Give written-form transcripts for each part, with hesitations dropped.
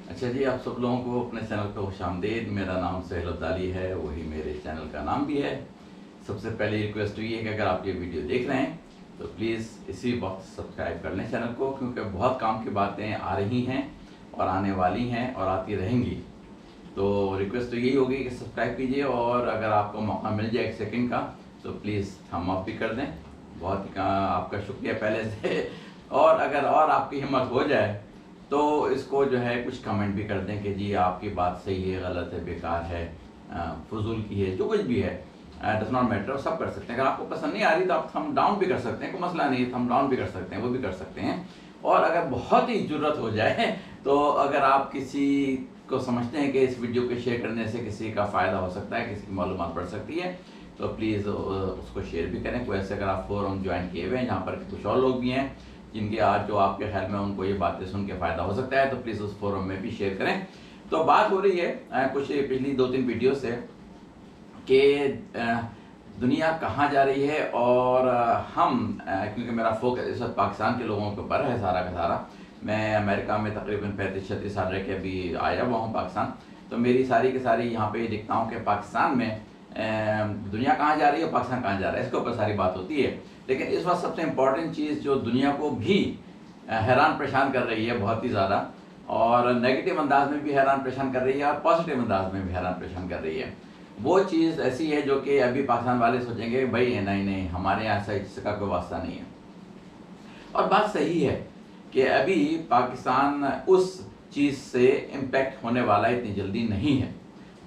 अच्छा जी, आप सब लोगों को अपने चैनल पे खुशामदीद। मेरा नाम सोहेल अब्दाली है, वही मेरे चैनल का नाम भी है। सबसे पहले रिक्वेस्ट ये है कि अगर आप ये वीडियो देख रहे हैं तो प्लीज़ इसी वक्त सब्सक्राइब कर लें चैनल को, क्योंकि बहुत काम की बातें आ रही हैं और आने वाली हैं और आती रहेंगी। तो रिक्वेस्ट तो यही होगी कि सब्सक्राइब कीजिए, और अगर आपको मौका मिल जाए 1 सेकंड का तो प्लीज़ थम अप भी कर दें। बहुत ही आपका शुक्रिया पहले से। और अगर और आपकी हिम्मत हो जाए तो इसको जो है कुछ कमेंट भी कर दें कि जी आपकी बात सही है, गलत है, बेकार है, फजूल की है, जो कुछ भी है, डज नॉट मैटर, सब कर सकते हैं। अगर आपको पसंद नहीं आ रही तो आप थम डाउन भी कर सकते हैं, कोई मसला नहीं है, थम डाउन भी कर सकते हैं, वो भी कर सकते हैं। और अगर बहुत ही ज़रूरत हो जाए तो अगर आप किसी को समझते हैं कि इस वीडियो को शेयर करने से किसी का फ़ायदा हो सकता है, किसी की मालूमात बढ़ सकती है, तो प्लीज़ उसको शेयर भी करें। कोई ऐसे अगर आप फोरम ज्वाइन किए हुए हैं जहाँ पर कुछ और लोग भी हैं जिनके आज जो आपके ख्याल में उनको ये बातें सुन के फ़ायदा हो सकता है, तो प्लीज़ उस फोरम में भी शेयर करें। तो बात हो रही है कुछ पिछली 2-3 वीडियो से कि दुनिया कहाँ जा रही है, और हम क्योंकि मेरा फोकस इस वक्त पाकिस्तान के लोगों के ऊपर है सारा का सारा। मैं अमेरिका में तकरीबन 35-36 साल रह के अभी आया हुआ हूँ पाकिस्तान। तो मेरी सारी की सारी यहाँ पे दिखता हूँ कि पाकिस्तान में दुनिया कहाँ जा रही है और पाकिस्तान कहाँ जा रहा है, इसके ऊपर सारी बात होती है। लेकिन इस वक्त सबसे इम्पॉर्टेंट चीज़ जो दुनिया को भी हैरान परेशान कर रही है बहुत ही ज़्यादा, और नेगेटिव अंदाज में भी हैरान परेशान कर रही है और पॉजिटिव अंदाज में भी हैरान परेशान कर रही है, वो चीज़ ऐसी है जो कि अभी पाकिस्तान वाले सोचेंगे भाई नहीं नहीं हमारे यहाँ ऐसा इसका कोई वास्ता नहीं है। और बात सही है कि अभी पाकिस्तान उस चीज़ से इम्पैक्ट होने वाला इतनी जल्दी नहीं है।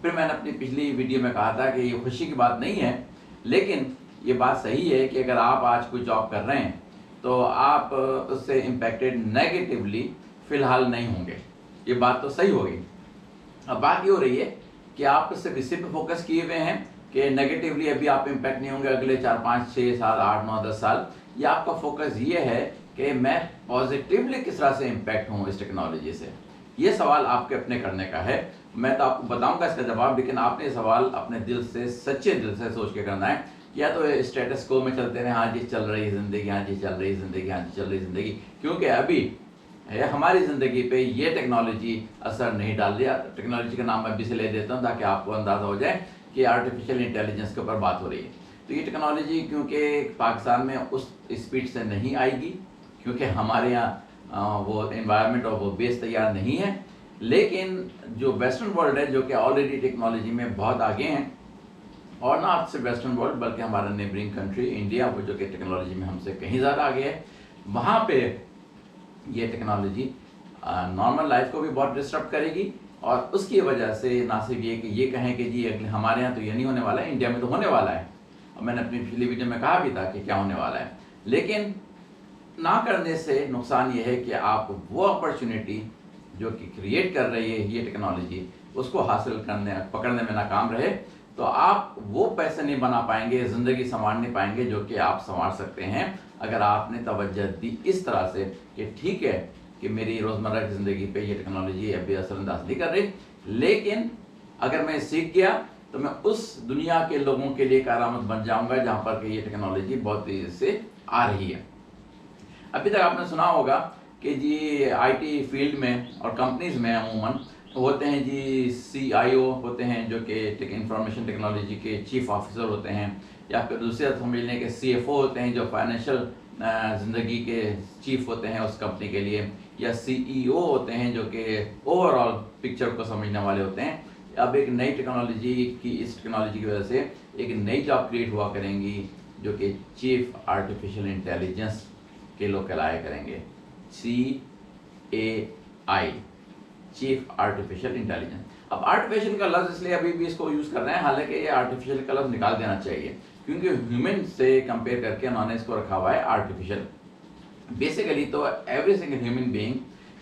फिर मैंने अपनी पिछली वीडियो में कहा था कि ये खुशी की बात नहीं है, लेकिन ये बात सही है कि अगर आप आज कोई जॉब कर रहे हैं तो आप उससे इम्पैक्टेड नेगेटिवली फ़िलहाल नहीं होंगे, ये बात तो सही होगी। अब बात ये हो रही है कि आप सिर्फ इसी पे फोकस किए हुए हैं कि नेगेटिवली अभी आप इम्पैक्ट नहीं होंगे अगले 4-5-6 साल, 8-9-10 साल, या आपका फोकस ये है कि मैं पॉजिटिवली किस तरह से इम्पैक्ट हूँ इस टेक्नोलॉजी से। ये सवाल आपके अपने करने का है। मैं तो आपको बताऊंगा इसका जवाब, लेकिन आपने ये सवाल अपने दिल से, सच्चे दिल से सोच के करना है। या तो स्टेटस को में चलते रहे, हाँ जी चल रही ज़िंदगी, हाँ जी चल रही ज़िंदगी, हाँ जी चल रही ज़िंदगी, क्योंकि अभी है हमारी ज़िंदगी पे ये टेक्नोलॉजी असर नहीं डाल दिया। टेक्नोलॉजी का नाम मैं अभी से ले देता हूँ ताकि आपको अंदाज़ा हो जाए कि आर्टिफिशियल इंटेलिजेंस के ऊपर बात हो रही है। तो ये टेक्नोलॉजी क्योंकि पाकिस्तान में उस स्पीड से नहीं आएगी, क्योंकि हमारे यहाँ वो एनवायरनमेंट और वो बेस तैयार नहीं है। लेकिन जो वेस्टर्न वर्ल्ड है, जो कि ऑलरेडी टेक्नोलॉजी में बहुत आगे हैं, और ना सिर्फ वेस्टर्न वर्ल्ड बल्कि हमारा नेबरिंग कंट्री इंडिया, वो जो कि टेक्नोलॉजी में हमसे कहीं ज़्यादा आगे है, वहाँ पे ये टेक्नोलॉजी नॉर्मल लाइफ को भी बहुत डिस्टर्ब करेगी। और उसकी वजह से ना सिर्फ ये कि ये कहें कि जी हमारे यहाँ तो ये नहीं होने वाला है, इंडिया में तो होने वाला है, और मैंने अपनी पिछली वीडियो में कहा भी था कि क्या होने वाला है। लेकिन ना करने से नुकसान ये है कि आप वो अपॉर्चुनिटी जो कि क्रिएट कर रही है ये टेक्नोलॉजी, उसको हासिल करने पकड़ने में नाकाम रहे, तो आप वो पैसे नहीं बना पाएंगे, ज़िंदगी संवार नहीं पाएंगे जो कि आप संवार सकते हैं अगर आपने तवज्जो दी इस तरह से कि ठीक है कि मेरी रोज़मर्रा की ज़िंदगी पे ये टेक्नोलॉजी अभी असरअंदाज नहीं कर रही, लेकिन अगर मैं सीख गया तो मैं उस दुनिया के लोगों के लिए कारआमद बन जाऊंगा जहाँ पर कि ये टेक्नोलॉजी बहुत तेज़ी से आ रही है। अभी तक आपने सुना होगा कि जी आईटी फील्ड में और कंपनीज़ में अमूमन होते हैं जी CIO होते हैं जो कि इंफॉर्मेशन टेक्नोलॉजी के चीफ ऑफिसर होते हैं, या फिर दूसरे अर्थ समझ लें कि CFO होते हैं जो फाइनेंशियल ज़िंदगी के चीफ होते हैं उस कंपनी के लिए, या CEO होते हैं जो कि ओवरऑल पिक्चर को समझने वाले होते हैं। अब एक नई टेक्नोलॉजी की, इस टेक्नोलॉजी की वजह से एक नई जॉब क्रिएट हुआ करेंगी जो कि चीफ आर्टिफिशियल इंटेलिजेंस के लोग कहलाया करेंगे, CAI, चीफ आर्टिफिशियल इंटेलिजेंस। अब आर्टिफिशियल का लफ्ज़ इसलिए अभी भी इसको यूज़ कर रहे हैं, हालांकि ये आर्टिफिशियल का लफ्ज़ निकाल देना चाहिए, क्योंकि ह्यूमन से कंपेयर करके उन्होंने इसको रखा हुआ है आर्टिफिशियल। बेसिकली तो एवरी सिंगल ह्यूमन बीइंग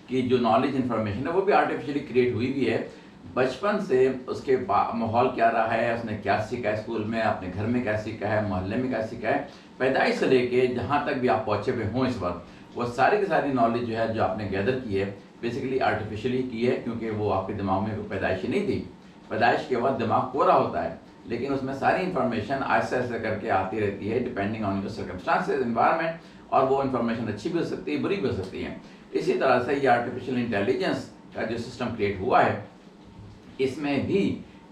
की जो नॉलेज इंफॉर्मेशन है वो भी आर्टिफिशियली क्रिएट हुई भी है। बचपन से उसके माहौल क्या रहा है, उसने क्या सीखा है स्कूल में, अपने घर में क्या सीखा है, मोहल्ले में क्या सीखा है, पैदाइश से लेके जहाँ तक भी आप पहुँचे हुए हों इस वक्त, वो सारी की सारी नॉलेज जो है जो आपने गैदर की है बेसिकली आर्टिफिशियली की है, क्योंकि वो आपके दिमाग में पैदाइशी नहीं थी। पैदाइश के बाद दिमाग कोरा होता है, लेकिन उसमें सारी इंफॉर्मेशन ऐसे ऐसे करके आती रहती है depending on your circumstances, environment, और वो इन्फॉर्मेशन अच्छी भी हो सकती है, बुरी भी हो सकती है। इसी तरह से ये आर्टिफिशियल इंटेलिजेंस का जो सिस्टम क्रिएट हुआ है, इसमें भी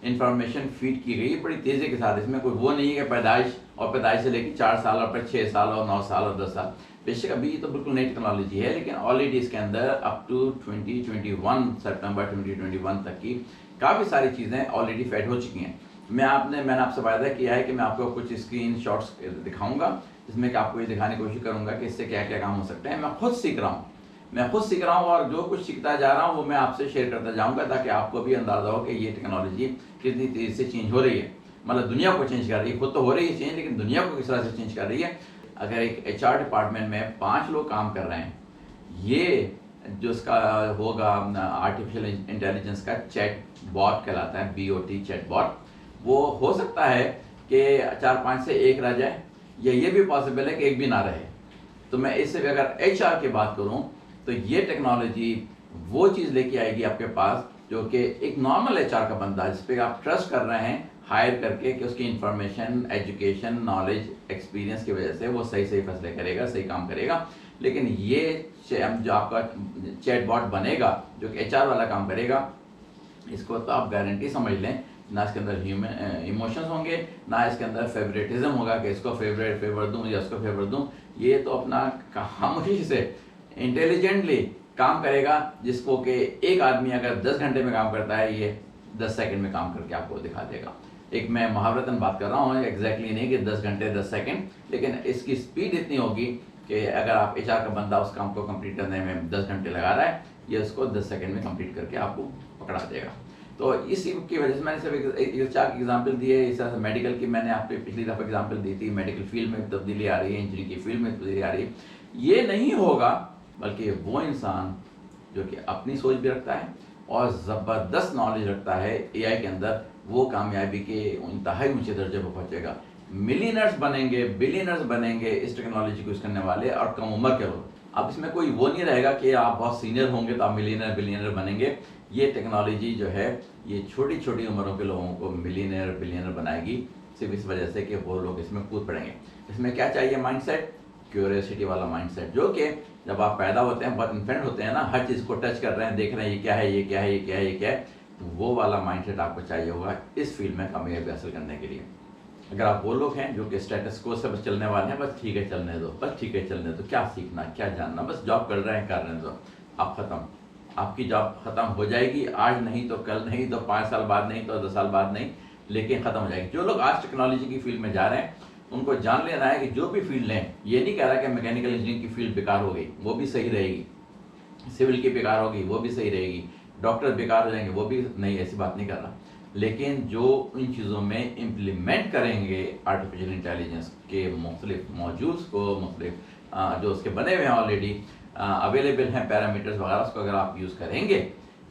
इंफॉर्मेशन फीड की गई बड़ी तेज़ी के साथ। इसमें कोई वो नहीं है कि पैदाइश से लेकर 4 साल और फिर 6 साल और 9 साल और 10 साल। बेशक अभी तो बिल्कुल नई टेक्नोलॉजी है, लेकिन ऑलरेडी इसके अंदर अप टू 2021 सितंबर 2021 तक की काफ़ी सारी चीज़ें ऑलरेडी फेड हो चुकी हैं। मैंने आपसे वायदा किया है कि मैं आपको कुछ स्क्रीन शॉट्स दिखाऊंगा, जिसमें कि आपको ये दिखाने की कोशिश करूंगा कि इससे क्या क्या काम हो सकते हैं। मैं खुद सीख रहा हूँ और जो कुछ सीखता जा रहा हूँ वो मैं आपसे शेयर करता जाऊंगा, ताकि आपको भी अंदाजा हो कि ये टेक्नोलॉजी कितनी तेज़ी से चेंज हो रही है। मतलब दुनिया को चेंज कर रही है, खुद तो हो रही है चेंज, लेकिन दुनिया को किस तरह से चेंज कर रही है। अगर एक HR डिपार्टमेंट में 5 लोग काम कर रहे हैं, ये जो इसका होगा आर्टिफिशियल इंटेलिजेंस का चैट बॉट कहलाता है, BOT चैट बॉट, वो हो सकता है कि 4-5 से 1 रह जाए, या ये भी पॉसिबल है कि 1 भी ना रहे। तो मैं इससे भी अगर HR की बात करूं तो ये टेक्नोलॉजी वो चीज़ लेके आएगी आपके पास जो कि एक नॉर्मल HR का बंदा जिस पे आप ट्रस्ट कर रहे हैं हायर करके, कि उसकी इंफॉर्मेशन, एजुकेशन, नॉलेज, एक्सपीरियंस की वजह से वो सही फैसले करेगा, सही काम करेगा। लेकिन ये जो आपका चैट बॉट बनेगा जो कि HR वाला काम करेगा, इसको तो आप गारंटी समझ लें, ना इसके अंदर ह्यूमन इमोशंस होंगे, ना इसके अंदर फेवरेटिज्म होगा कि इसको फेवर दूं या उसको फेवर दूं। ये तो अपना खामोशी से इंटेलिजेंटली काम करेगा, जिसको कि एक आदमी अगर 10 घंटे में काम करता है, ये 10 सेकंड में काम करके आपको दिखा देगा। एक मैं मुहावरतन बात कर रहा हूँ, एग्जैक्टली नहीं कि 10 घंटे 10 सेकंड, लेकिन इसकी स्पीड इतनी होगी कि अगर आप HR का बंदा उस काम को कंप्लीट करने में 10 घंटे लगा रहा है, ये उसको 10 सेकंड में कंप्लीट करके आपको पकड़ा देगा। तो इसी की वजह से मैंने सिर्फ HR की एग्जाम्पल दी है। इस तरह से मेडिकल की मैंने आपको पिछली दफ़ा एग्जाम्पल दी थी। मेडिकल फील्ड में तब्दीली आ रही है, इंजीनियरिंग की फील्ड में तब्दीली आ रही है। ये नहीं होगा, बल्कि वो इंसान जो कि अपनी सोच भी रखता है और ज़बरदस्त नॉलेज रखता है AI के अंदर, वो कामयाबी के इंतहाई ऊंचे दर्जे पर पहुंचेगा। मिलियनर्स बनेंगे, बिलियनर्स बनेंगे इस टेक्नोलॉजी को यूज़ करने वाले, और कम उम्र के लोग। अब इसमें कोई वो नहीं रहेगा कि आप बहुत सीनियर होंगे तो आप मिलियनर बिलियनर बनेंगे। ये टेक्नोलॉजी जो है ये छोटी छोटी उम्रों के लोगों को मिलियनर बिलियनर बनाएगी, सिर्फ इस वजह से कि वो लोग इसमें कूद पड़ेंगे। इसमें क्या चाहिए? माइंडसेट, क्यूरियोसिटी वाला माइंडसेट, जो कि जब आप पैदा होते हैं, बहुत इन्फेंट होते हैं ना, हर चीज़ को टच कर रहे हैं, देख रहे हैं ये क्या है, ये क्या है, ये क्या है, ये क्या है, तो वो वाला माइंडसेट आपको चाहिए होगा इस फील्ड में कामयाबी हासिल करने के लिए। अगर आप वो लोग हैं जो कि स्टेटस को से बस चलने वाले हैं, बस ठीक है चलने दो, बस ठीक है चलने दो, क्या सीखना, क्या जानना, बस जॉब कर रहे हैं, कर रहे दो, आप ख़त्म। आपकी जॉब ख़त्म हो जाएगी, आज नहीं तो कल, नहीं तो 5 साल बाद, नहीं तो 10 साल बाद, नहीं, लेकिन ख़त्म हो जाएगी। जो लोग आज टेक्नोलॉजी की फील्ड में जा रहे हैं, उनको जान लेना है कि जो भी फील्ड लें, ये नहीं कह रहा कि मैकेनिकल इंजीनियरिंग की फील्ड बेकार हो गई, वो भी सही रहेगी, सिविल की बेकार हो गई, वो भी सही रहेगी, डॉक्टर बेकार हो जाएंगे, वो भी नहीं, ऐसी बात नहीं कर रहा। लेकिन जो इन चीज़ों में इम्प्लीमेंट करेंगे आर्टिफिशियल इंटेलिजेंस के मुख्तलिफ मॉड्यूल्स को, मुख्तलिफ जो उसके बने हुए हैं ऑलरेडी अवेलेबल हैं पैरामीटर्स वगैरह, उसको अगर आप यूज़ करेंगे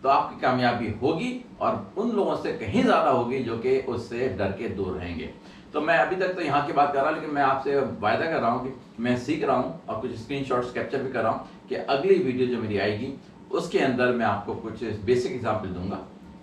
तो आपकी कामयाबी होगी, और उन लोगों से कहीं ज़्यादा होगी जो कि उससे डर के दूर रहेंगे। तो मैं अभी तक तो यहाँ की बात कर रहा हूँ, लेकिन मैं आपसे वायदा कर रहा हूँ कि मैं सीख रहा हूँ और कुछ स्क्रीनशॉट्स कैप्चर भी कर रहा हूँ कि अगली वीडियो जो मेरी आएगी उसके अंदर मैं आपको कुछ बेसिक एग्जाम्पल दूंगा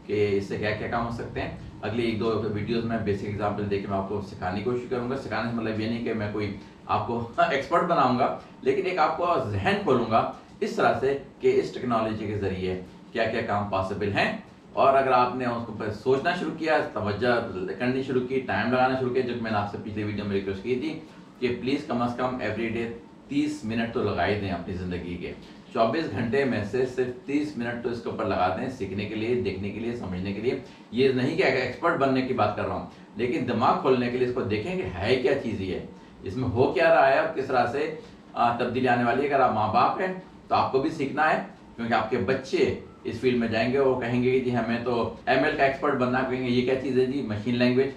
कि इससे क्या क्या काम हो सकते हैं। अगली 1-2 वीडियोस में बेसिक एग्जाम्पल देके मैं आपको सिखाने की कोशिश करूँगा। सिखाने से मतलब ये नहीं कि मैं कोई आपको एक्सपर्ट बनाऊंगा, लेकिन एक आपको जहन खोलूँगा इस तरह से कि इस टेक्नोलॉजी के ज़रिए क्या क्या काम पॉसिबल हैं। और अगर आपने उसको पर सोचना शुरू किया, तवज्जो करनी शुरू की, टाइम लगाना शुरू किया, जो मैंने आपसे पिछले वीडियो में रिक्वेस्ट की थी कि प्लीज़ कम अज़ कम एवरीडे 30 मिनट तो लगा ही दें अपनी ज़िंदगी के। 24 घंटे में से सिर्फ 30 मिनट तो इसके ऊपर लगा दें, सीखने के लिए, देखने के लिए, समझने के लिए। ये नहीं कि एक्सपर्ट बनने की बात कर रहा हूँ, लेकिन दिमाग खोलने के लिए इसको देखें कि है क्या चीज़ ये, इसमें हो क्या रहा है और किस तरह से तब्दीली आने वाली है। अगर आप माँ बाप हैं तो आपको भी सीखना है, क्योंकि आपके बच्चे इस फील्ड में जाएंगे और कहेंगे कि जी हमें तो ML का एक्सपर्ट बनना, कहेंगे ये क्या चीज़ है जी, मशीन लैंग्वेज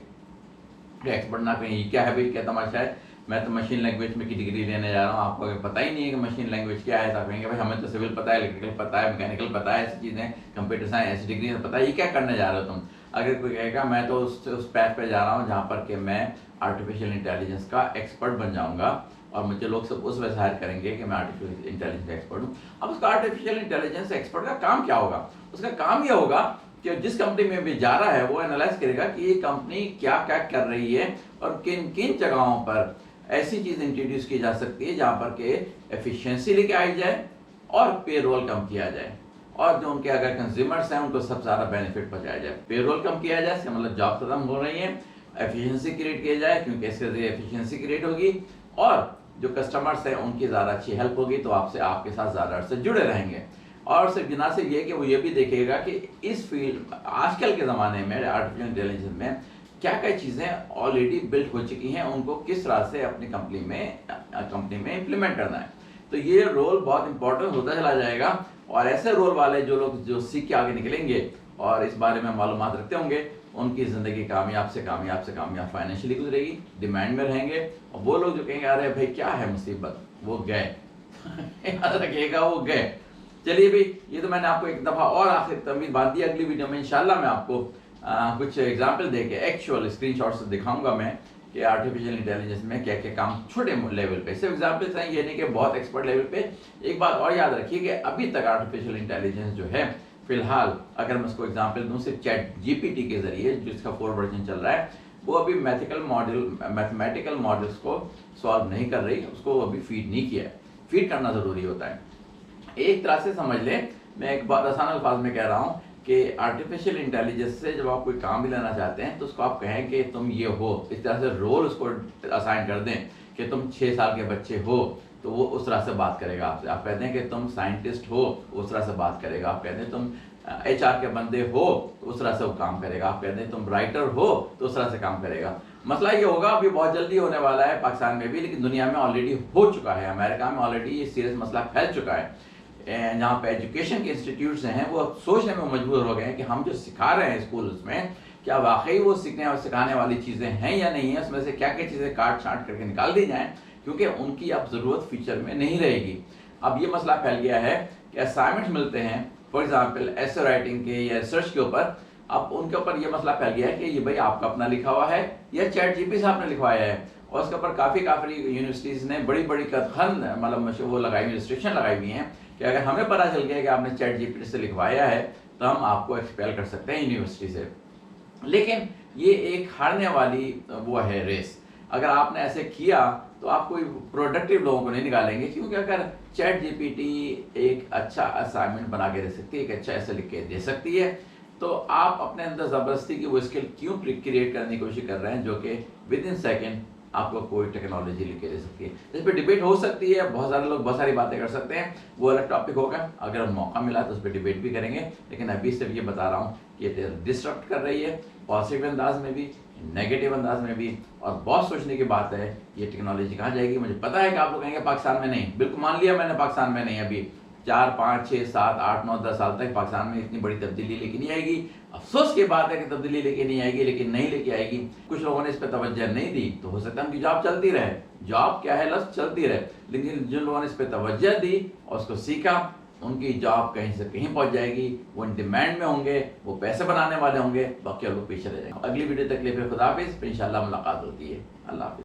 का एक्सपर्ट ना, कहेंगे ये क्या है भाई, क्या तमाशा है, मैं तो मशीन लैंग्वेज में की डिग्री लेने जा रहा हूँ, आपको अगर पता ही नहीं है कि मशीन लैंग्वेज क्या है, तो आप कहेंगे भाई हमें तो सिविल पता है, इलेक्ट्रिकल पता है, मैकेनिकल पता है, ऐसी चीज़ें, कंप्यूटर साइंस ऐसी डिग्री पता है, ये क्या करने जा रहे हो तुम। अगर कोई कहेगा मैं तो उस पैथ पे जा रहा हूँ जहाँ पर कि मैं आर्टिफिशियल इंटेलिजेंस का एक्सपर्ट बन जाऊँगा और मुझे लोग सब उस वजह हायर करेंगे कि मैं आर्टिफिशियल इंटेलिजेंस का एक्सपर्ट हूँ। अब उसका आर्टिफिशियल इंटेलिजेंस एक्सपर्ट का काम क्या होगा? उसका काम यह होगा कि जिस कंपनी में भी जा रहा है वो एनालाइज करेगा कि ये कंपनी क्या क्या कर रही है और किन किन जगहों पर ऐसी चीज़ इंट्रोड्यूस की जा सकती है जहाँ पर के एफिशिएंसी लेके आई जाए और पे रोल कम किया जाए। और जो उनके अगर कंज्यूमर्स हैं उनको सबसे ज़्यादा बेनिफिट पहुंचाया जाए। पेरोल कम किया जाए, इसका मतलब जॉब खत्म हो रही है, एफिशिएंसी क्रिएट किया जाए क्योंकि इसके जरिए एफिशिएंसी क्रिएट होगी और जो कस्टमर्स हैं उनकी ज़्यादा अच्छी हेल्प होगी, तो आपसे आपके साथ ज़्यादा अर्से जुड़े रहेंगे। और सिर्फ बिना सिर्फ ये कि वो ये भी देखेगा कि इस फील्ड आजकल के ज़माने में आर्टिफिशियल इंटेलिजेंस में क्या क्या चीज़ें ऑलरेडी बिल्ट हो चुकी हैं, उनको किस तरह से अपनी कंपनी में इम्प्लीमेंट करना है। तो ये रोल बहुत इंपॉर्टेंट होता चला जाएगा और ऐसे रोल वाले जो लोग जो सीख के आगे निकलेंगे और इस बारे में मालूमात रखते होंगे, उनकी ज़िंदगी कामयाब से कामयाब फाइनेंशियली गुजरेगी, डिमांड में रहेंगे। और वो लोग जो कहेंगे अरे भाई क्या है मुसीबत, वो गए याद रखिएगा, वो गए। चलिए भाई, ये तो मैंने आपको एक दफ़ा और आखिर तमीज़ बात दी। अगली वीडियो में इंशाल्लाह मैं आपको कुछ एग्जाम्पल दे के एक्चुअल स्क्रीनशॉट से दिखाऊंगा मैं कि आर्टिफिशियल इंटेलिजेंस में क्या क्या काम छोटे लेवल पे, सिर्फ एग्जाम्पल्स हैं, ये नहीं कि बहुत एक्सपर्ट लेवल पे। एक बात और याद रखिए कि अभी तक आर्टिफिशियल इंटेलिजेंस जो है फिलहाल, अगर मैं उसको एग्जाम्पल दूँ सिर्फ चैट जीपीटी के जरिए, जिसका 4 वर्जन चल रहा है, वो अभी मैथमेटिकल मॉडल्स को सॉल्व नहीं कर रही, उसको अभी फीड नहीं किया है। फीड करना ज़रूरी होता है। एक तरह से समझ लें, मैं एक बहुत आसान अल्फाज में कह रहा हूँ कि आर्टिफिशियल इंटेलिजेंस से जब आप कोई काम भी लेना चाहते हैं तो उसको आप कहें कि तुम ये हो, इस तरह से रोल उसको असाइन कर दें कि तुम 6 साल के बच्चे हो, तो वो उस तरह से बात करेगा आपसे। आप कहते हैं कि तुम साइंटिस्ट हो, उस तरह से बात करेगा। आप कहते हैं तुम HR के बंदे हो, तो उस तरह से वो काम करेगा। आप कहते हैं तुम राइटर हो, तो उस तरह से काम करेगा। मसला ये होगा, अभी बहुत जल्दी होने वाला है पाकिस्तान में भी, लेकिन दुनिया में ऑलरेडी हो चुका है। अमेरिका में ऑलरेडी ये सीरियस मसला फैल चुका है। जहाँ पे एजुकेशन के इंस्टीट्यूट्स हैं वो सोचने में मजबूर हो गए हैं कि हम जो सिखा रहे हैं स्कूल्स में, क्या वाकई वो सीखने और सिखाने वाली चीज़ें हैं या नहीं है, उसमें से क्या क्या चीज़ें काट छांट करके निकाल दी जाएं, क्योंकि उनकी अब ज़रूरत फ्यूचर में नहीं रहेगी। अब ये मसला फैल गया है कि असाइनमेंट्स मिलते हैं फॉर एग्जाम्पल एसे राइटिंग के या रिसर्च के ऊपर, अब उनके ऊपर ये मसला फैल गया है कि ये भाई आपका अपना लिखा हुआ है या चैट जीपीटी साहब ने लिखवाया है। और उसके ऊपर काफ़ी यूनिवर्सिटीज़ ने बड़ी कथन मतलब वो लगाई हुई, रिस्ट्रिक्शन लगाई हुई हैं कि अगर हमें पता चल गया कि आपने चैट जीपीटी से लिखवाया है तो हम आपको एक्सपेल कर सकते हैं यूनिवर्सिटी से। लेकिन ये एक हारने वाली वो है रेस। अगर आपने ऐसे किया तो आप कोई प्रोडक्टिव लोगों को नहीं निकालेंगे, क्योंकि अगर चैट जीपीटी एक अच्छा असाइनमेंट बना के दे सकती है, एक अच्छा ऐसे लिख के दे सकती है, तो आप अपने अंदर ज़बरदस्ती की वो स्किल क्यों क्रिएट करने की कोशिश कर रहे हैं, जो कि विद इन सेकेंड आपको कोई टेक्नोलॉजी लिख के दे सकती है। इस पर डिबेट हो सकती है, बहुत सारे लोग बहुत सारी बातें कर सकते हैं, वो अलग टॉपिक होगा। अगर मौका मिला तो उस पर डिबेट भी करेंगे, लेकिन अभी सिर्फ ये बता रहा हूँ कि ये डिस्टर्ब कर रही है, पॉजिटिव अंदाज में भी, नेगेटिव अंदाज में भी। और बहुत सोचने की बात है, ये टेक्नोलॉजी कहाँ जाएगी। मुझे पता है कि आप लोग कहेंगे पाकिस्तान में नहीं, बिल्कुल मान लिया मैंने, पाकिस्तान में नहीं। अभी 4, 5, 6, 7, 8, 9, 10 साल तक पाकिस्तान में इतनी बड़ी तब्दीली लेके नहीं आएगी। अफसोस की बात है कि तब्दीली लेके नहीं आएगी, लेकिन नहीं लेके आएगी। कुछ लोगों ने इस पर तवज्जो नहीं दी, तो हो सकता है उनकी जॉब चलती रहे। जॉब क्या है, लफ्ज़ चलती रहे, लेकिन जिन लोगों ने इस पर तवज्जो दी और उसको सीखा, उनकी जॉब कहीं से कहीं पहुंच जाएगी। वो डिमांड में होंगे, वो पैसे बनाने वाले होंगे, बाकी लोग पीछे रह जाएंगे। अगली वीडियो तक के लिए फिर खुदा हाफिज़, इंशाल्लाह मुलाकात होती है। अल्लाह हाफिज़।